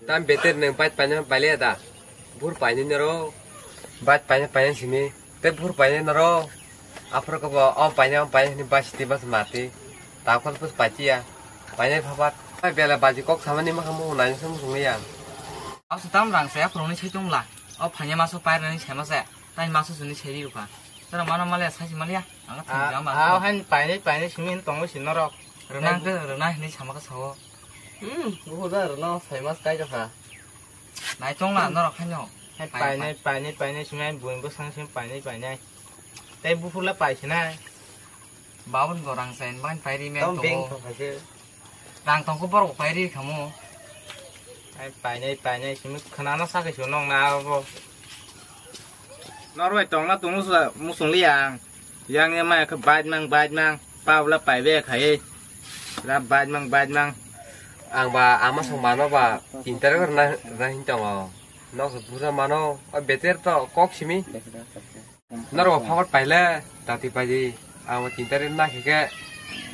tam beter neng pat panya pale ada bur panya nero bat panya sini te bur panya nero apro ko om panya ni bas tibas mati takon pus paci ya panya phapat ai bela baji kok samani ma kamu nanya sama sungian aku setam rang saya proni cejong lah panya masuk pair nani sama saya tanya masuk sini ceji lupa terus mana malah saya malah angkat jam ah han panya sini tunggu sini nero renang ini sama ke sawo bukan renang famous kayak apa nai chong lah nero kanyo panya sini buing besang sini panya tapi bukan lah panya bawon ko rang sen ban pairi men to rang tong ko bor pairi kamu ai panya sini kenana sakit sunong na bo norway tong la tung musung liang yang emang ke bad mang pau la pai ve khai la bad mang ang ba ama song mano ba inter na hintong no pura mano beter to kok simi naro phabat paile tati paji ang tinter na ke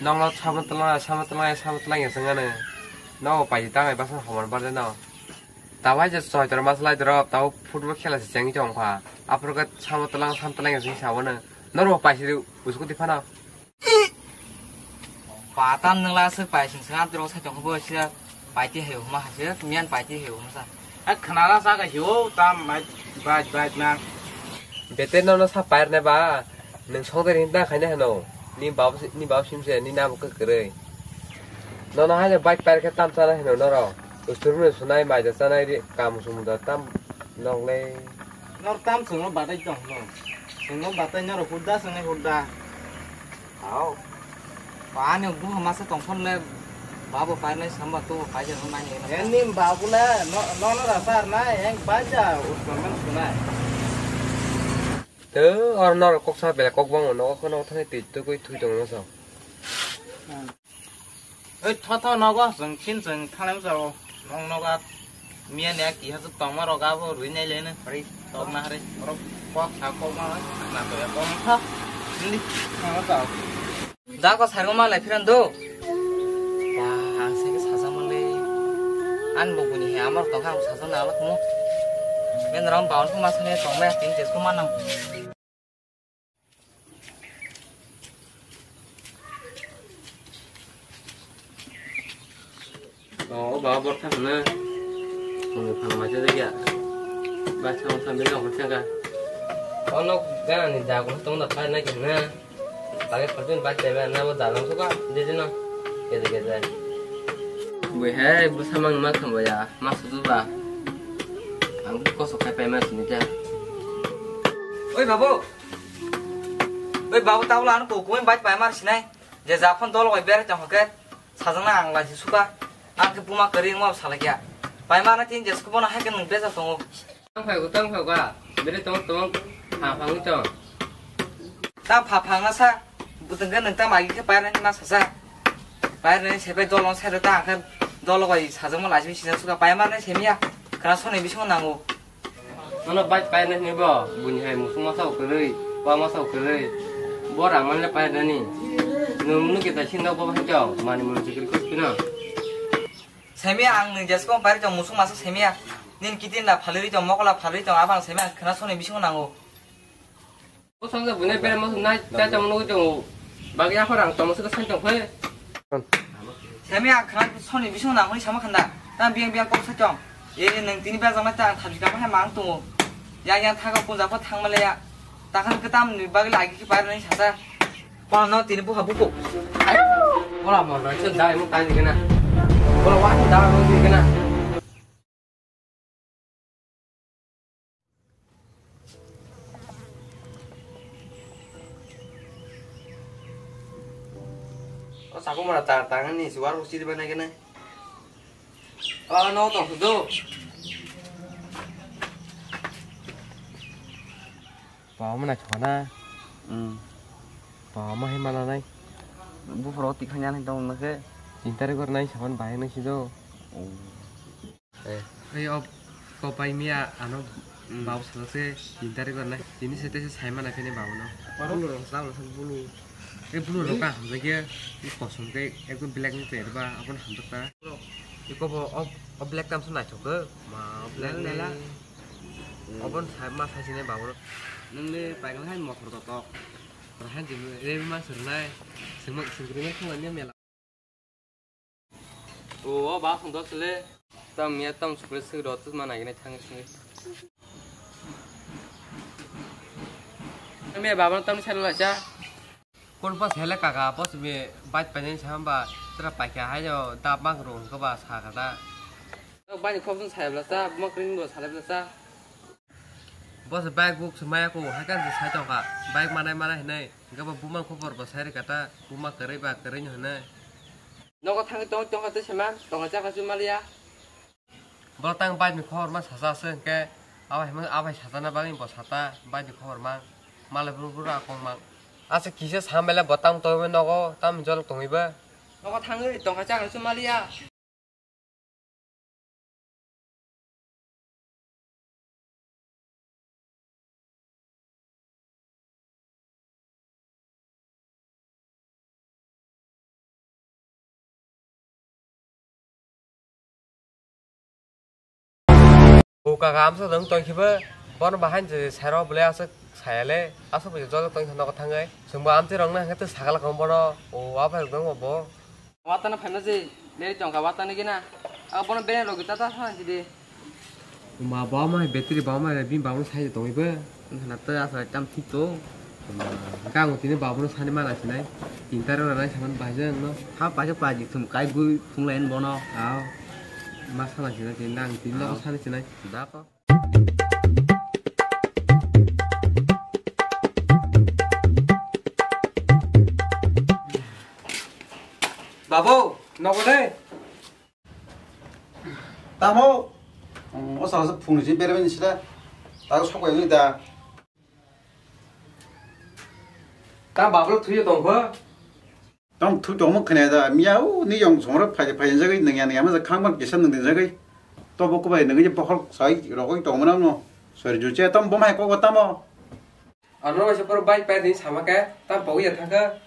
nong lo samatla ya sangane no paji ta ba san homar bar na tawa je so jar masla drop taw football khela se jangi jong pha apro ka samatla ya sing sawana naro paji usku dipana patan nang la se pai sing sa dro sa jong bo sia pai ti heu ma se mian pai ti heu ma sa ai kenana sakit hiu tam bad mang beter no sa pair ne ba neng song der hinta khane hano ni bab simse ni nam ko kre no na ha bike pair ke tam sana hano no ro usturme sunai mai da sana ri kam sum da tam nong le nor tam sung lo batai jong no sung lo batai nyaro huda sung huda tao pa ne bu ma sa tong phon le babu pai ne samba tu pai je ma ni ini babu la no rasa na yang baca usman sunai tớ ở nó cốc sao về cốc vong nó có nó thấy tịt tôi coi thui đồng nó sao ơi thoa nó có sừng chín sừng thang lắm sao nó có miếng này kỹ hết tông mà nó có vô ruồi này lên nè phải tông mà đấy nó quát sao không mà làm được không thắc đi nó sao giá có sai mà lại phiền đâu wah saya ke sasa male an bo buni he amar to khang sasa na la kumo men ram baun ko masane to me tin tes ko manang đó bảo bớt thằng nữa người thằng mà chơi đấy kìa ba trăm thằng bên lòng cái có nó cái này già cũng tông đập phải này kìa nè tại cái phần trên ba chạy về nó già lắm số quá đi chứ nó cái gì buổi hè buổi sáng mang mát không vậy à mát sốt ba anh có số cái phải mát gì chứ oi babu tao là nó cũng bách phải mát xin này giờ già phân to rồi bé trong cái 사장나 안 가지 수가 안그 부마 그리는 거 살게야 바이마나 tin 제스 코보나 하겠는 배서 동호 땅 팔고가 미래 똥 방방 있죠 땅 파팡나 사 무슨 거는 땅 마기 그 바이나 나 사사 바이나 세배 돌롱 새로 땅그 돌로가 이 사정만 아시면 시선 수가 바이마나 재미야 그나 손에 미시면 나고 nó bách bay này bỏ buồn hay một số máu cái lưỡi qua máu cái lưỡi bỏ rằngมันbay này nè nó kita xin đâu có bao nhiêu mà mình chỉ cái cái nào 재미야 앙는 제스콘 바리 좀 무슨 맛을 재미야 닌 기딘나 발리 좀 먹을라 발리 좀 아방 재미야 그나 손에 미시고 나고 có xong rồi bữa nay bên mà nay ta trong nuôi trong bà cái phở trong sự cái trong phê 재미야 그나 손에 미시고 나고 니 잘못한다 난 비행비행 꼭 설정 얘는 띠니 배정만 딱 답지가 한 망뚱 양양 타가 본자고 탕말래야 딱한 그다음 누박을 알기 바르는 자자 너 띠니 부하 부고 có làm mà nói chân dài một tay gì cái nào có là quá đau luôn gì cái nào có sao cũng mà tàng cái này xíu quá xí bên này cái này nó tổng số bỏ mà này chọn na bỏ mà hay mà là này buffalo tikhanyan hintong nake Cinta rekor nai saban bayang nasi do. Ayo kau pai mia ano bau selesai cinta rekor nai. Ini sete saya mana kene bau no. Bulu orang tahu langsung bulu. Bulu roka hamzah kia. Ini kosong kayak aku bilang itu ya, apa hamzah ta. Iko black tam sunai chok ma black Lela. obon sai ma sai sini babu Nunggu pakai hai motor totok. rahan jimu re ma surnai sengmak sengkrimen khanganya mela Oh, bah sungguh sele. Tam ya tam super sih rotus mana ini thang sini. Kami bapak tam selalu aja. kon pas hele kaka pas me bait panen samba tra paikya hai jo ta bang rong ko ba sa kata Banyak kau pun saya belasa, mak kering dua saya belasa. bos bag book semaya ko hakan se sai ka bike mana nei ga ba buma khobor ba sai kata buma kare ba kare nyo nei Noko thang tong kata siapa? Tong aja kasih malia. bo tang bait mi khor ma sa se ke awai sata na bang bo sata bait mi khor ma mala bura ko ma ase kise samela botang to me nogo tam jol tongiba Noko thang tong aja kasih malia. buka kam so dong toy khiba bon bahan je saro bole ase sayale aso bo jol toy nogo thangai sumba amte rong na ngate sagala kom bono o apa dong bo Watan apa nasi? Dari jangka watan ini na. Aku pun bener logi tata sana jadi. ma ba ma betri ba ma bin ba mo sai tongiba Nak tu asal jam itu. ka ngo tine ba mo sani ma na sinai intaro na saman bajang no Hah baca pagi tum kai gue tung lain bono. ao ma sana sinai tinang tinlo sani sinai da ko Babu, nopo deh. Tamo, 어서 풍지 베르면 시다. 나도 속고 있는다. Ta babu tuyo tongko. 좀 투동은 그네다. 미야우 니 용종으로 파연 적이 있는 게 아니야. 하면서 강만 계셨는데 적이 또 먹고 봐야 되는 게 뭐 사이 이러고 또 뭐나노. 소리 주제 또 뭐만 했고 갔다모. Ano masih perlu baik pada ini sama kayak ta bau ya thangka.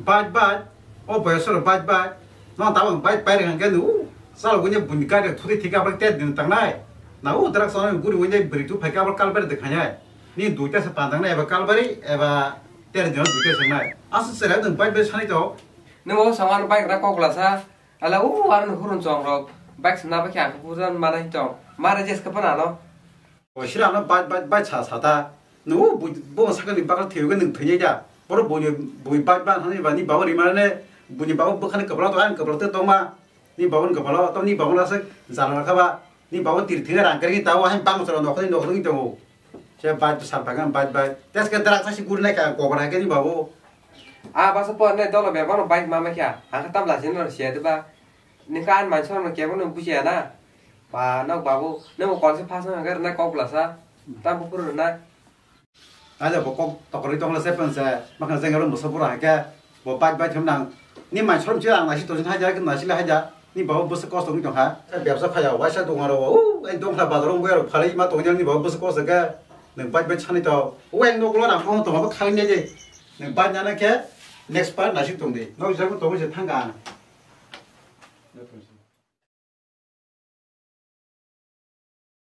바이바이. 벌써 바이바이. 너 다음 바이바이 한 게누. 살 그냥 분가게 투리 티가 벌 때 되는 땅나이. 나 우드락서는 우리 원래 브리투 패가 벌 깔버리 되카냐. 니 두테서 반당나 에바 깔버리 에바 때려 줘 두테서 나이. 아스스라는 바이바이 산이죠. Nunggu sama baik nak kau kelasa. Ala warna hurun cong rok. Baik senapa kaya keputusan mana cong. Mana jes kapan ano? 싫어하는 바이바이 사다. 너 뭐 사건이 바가 태우고 능 터냐자. 바로 뭐니 바이바이 하니 바니 바버리 말네. 뭐니 바버 버카는 거블라도 안 거블라도 또마. 니 바버는 거블라 또니 바버라서 잘나 가봐. 니 바버 띠르티가 안 그러기 따고 한 방으로 넣고 넣고 또. 제 바이바이 살파간 바이바이. 데스 그 드락 사실 구르네 까 거블하게 니 바보. Ah bahasa pon nih dolo memang baik mama kaya. Angkat tam lah sini orang siapa tu bah. Nikan macam orang kaya pun buci na. Bah nak babu, nak konsep pasang agar nak kau kelasa. Tam pupur na. 아자 뭐꼭 떡거리 떡을 세번세 막한 생각을 못 써보라 하게 뭐 바이바이 첨랑 니만 처럼 지랑 나시 도전 하자 그 나시를 하자 니 바보 버스 코스 동정 하 벽서 파야 와샤 동하러 오 동하 바드롱 뭐야 팔이 마 동정 니 바보 버스 코스가 능 바이바이 차니도 오행 노글로 나 하고 또 바보 카는지 능 바냐나 게 넥스트 파 나시 동데 너 저거 동을 탄가